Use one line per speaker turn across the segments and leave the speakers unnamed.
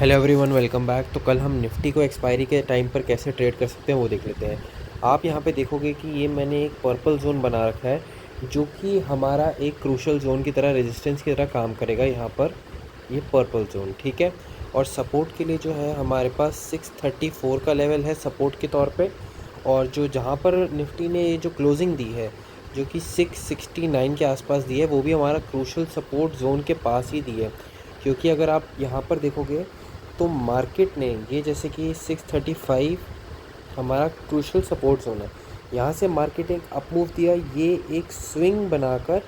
Hello everyone, welcome back. तो कल हम निफ्टी को एक्सपायरी के टाइम पर कैसे ट्रेड कर सकते हैं वो देख लेते हैं। आप यहाँ पे देखोगे कि ये मैंने एक पर्पल जोन बना रखा है जो कि हमारा एक क्रूशल जोन की तरह, रेजिस्टेंस की तरह काम करेगा। यहाँ पर ये पर्पल जोन, ठीक है। और सपोर्ट के लिए जो है हमारे पास 634 का लेवल है सपोर्ट के तौर पे। और जो जहाँ पर निफ्टी ने ये जो क्लोजिंग दी है जो कि 669 के आसपास दी है, वो भी हमारा क्रूशल सपोर्ट जोन के पास ही दी है। क्योंकि अगर आप यहाँ पर देखोगे तो मार्केट ने ये जैसे कि 635 हमारा क्रूशल सपोर्ट जोन है, यहाँ से मार्केट ने एक अप मूव दिया, ये एक स्विंग बनाकर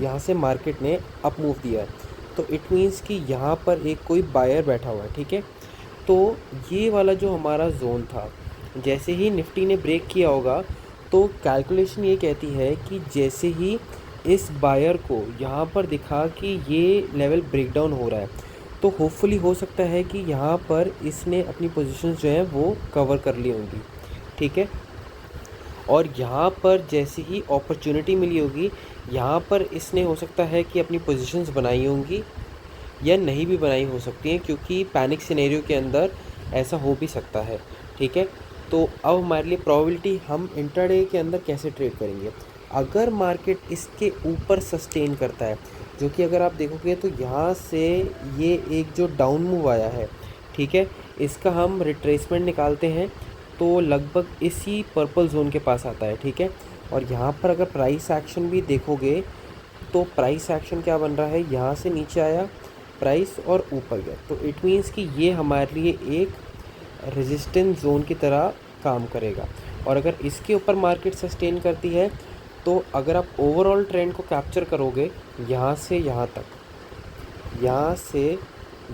यहाँ से मार्केट ने अप मूव दिया है। तो इट मीन्स कि यहाँ पर एक कोई बायर बैठा हुआ है, ठीक है। तो ये वाला जो हमारा जोन था, जैसे ही निफ्टी ने ब्रेक किया होगा तो कैलकुलेशन ये कहती है कि जैसे ही इस बायर को यहाँ पर दिखा कि ये लेवल ब्रेकडाउन हो रहा है, तो होपफुली हो सकता है कि यहाँ पर इसने अपनी पोजीशंस जो है वो कवर कर ली होंगी, ठीक है। और यहाँ पर जैसे ही अपॉर्चुनिटी मिली होगी, यहाँ पर इसने हो सकता है कि अपनी पोजीशंस बनाई होंगी या नहीं भी बनाई हो सकती हैं, क्योंकि पैनिक सिनेरियो के अंदर ऐसा हो भी सकता है, ठीक है। तो अब हमारे लिए प्रोबेबिलिटी, हम इंट्राडे के अंदर कैसे ट्रेड करेंगे। अगर मार्केट इसके ऊपर सस्टेन करता है, जो कि अगर आप देखोगे तो यहाँ से ये एक जो डाउन मूव आया है, ठीक है, इसका हम रिट्रेसमेंट निकालते हैं तो लगभग इसी पर्पल जोन के पास आता है, ठीक है। और यहाँ पर अगर प्राइस एक्शन भी देखोगे तो प्राइस एक्शन क्या बन रहा है, यहाँ से नीचे आया प्राइस और ऊपर गया, तो इट मीन्स कि ये हमारे लिए एक रेजिस्टेंस जोन की तरह काम करेगा। और अगर इसके ऊपर मार्केट सस्टेन करती है तो अगर आप ओवरऑल ट्रेंड को कैप्चर करोगे, यहाँ से यहाँ तक, यहाँ से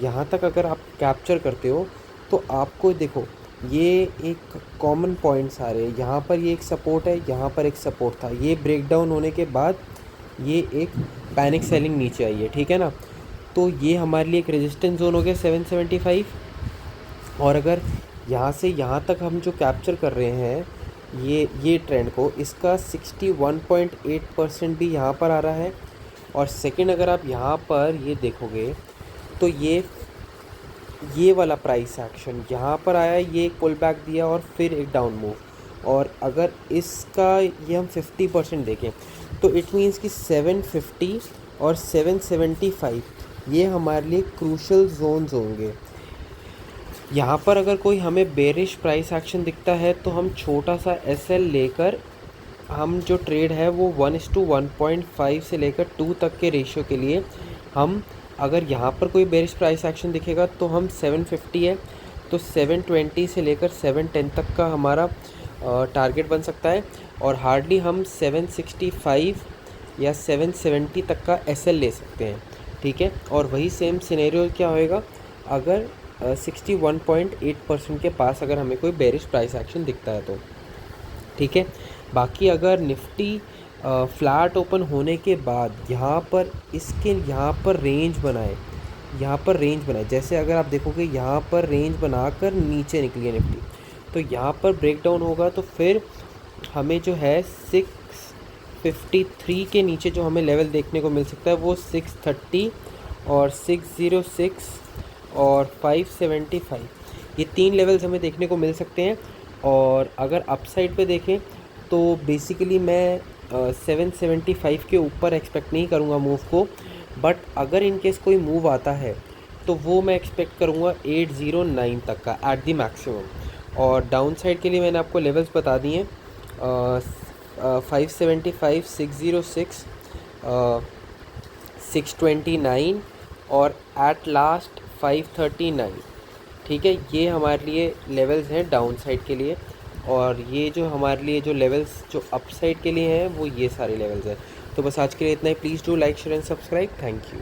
यहाँ तक अगर आप कैप्चर करते हो तो आपको देखो ये एक कॉमन पॉइंट्स आ रहे हैं। यहाँ पर ये एक सपोर्ट है, यहाँ पर एक सपोर्ट था, ये ब्रेकडाउन होने के बाद ये एक पैनिक सेलिंग नीचे आई है, ठीक है ना। तो ये हमारे लिए एक रेजिस्टेंस जोन हो गया 775। और अगर यहाँ से यहाँ तक हम जो कैप्चर कर रहे हैं ये ट्रेंड को, इसका 61.8% भी यहाँ पर आ रहा है। और सेकंड, अगर आप यहाँ पर ये देखोगे तो ये वाला प्राइस एक्शन यहाँ पर आया, ये एक पुल बैक दिया और फिर एक डाउन मूव। और अगर इसका ये हम 50% देखें तो इट मीन्स कि 750 और 775 ये हमारे लिए क्रूशल जोन्स होंगे। यहाँ पर अगर कोई हमें बेरिश प्राइस एक्शन दिखता है तो हम छोटा सा एसएल लेकर, हम जो ट्रेड है वो 1:1.5 से लेकर 2 तक के रेशियो के लिए हम, अगर यहाँ पर कोई बेरिश प्राइस एक्शन दिखेगा तो हम 750 है तो 720 से लेकर 710 तक का हमारा टारगेट बन सकता है। और हार्डली हम 765 या 770 तक का एसएल ले सकते हैं, ठीक है। और वही सेम सिनेरियो क्या होएगा अगर 61.8% के पास अगर हमें कोई बेरिश प्राइस एक्शन दिखता है तो, ठीक है। बाकी अगर निफ्टी फ्लैट ओपन होने के बाद यहाँ पर इसके यहाँ पर रेंज बनाए, यहाँ पर रेंज बनाए, जैसे अगर आप देखोगे यहाँ पर रेंज बनाकर नीचे निकली है निफ्टी, तो यहाँ पर ब्रेकडाउन होगा तो फिर हमें जो है 653 के नीचे जो हमें लेवल देखने को मिल सकता है वो 630 और 606 और 575, ये 3 लेवल्स हमें देखने को मिल सकते हैं। और अगर अपसाइड पे देखें तो बेसिकली मैं 775 के ऊपर एक्सपेक्ट नहीं करूँगा मूव को, बट अगर इन केस कोई मूव आता है तो वो मैं एक्सपेक्ट करूँगा 809 तक का एट दी मैक्सिमम। और डाउन साइड के लिए मैंने आपको लेवल्स बता दिए हैं, 575, 606, 629 और एट लास्ट 539, ठीक है। ये हमारे लिए लेवल्स हैं डाउन साइड के लिए। और ये जो हमारे लिए जो लेवल्स जो अप साइड के लिए हैं वो ये सारे लेवल्स हैं। तो बस आज के लिए इतना ही। Please do like, share and subscribe. Thank you.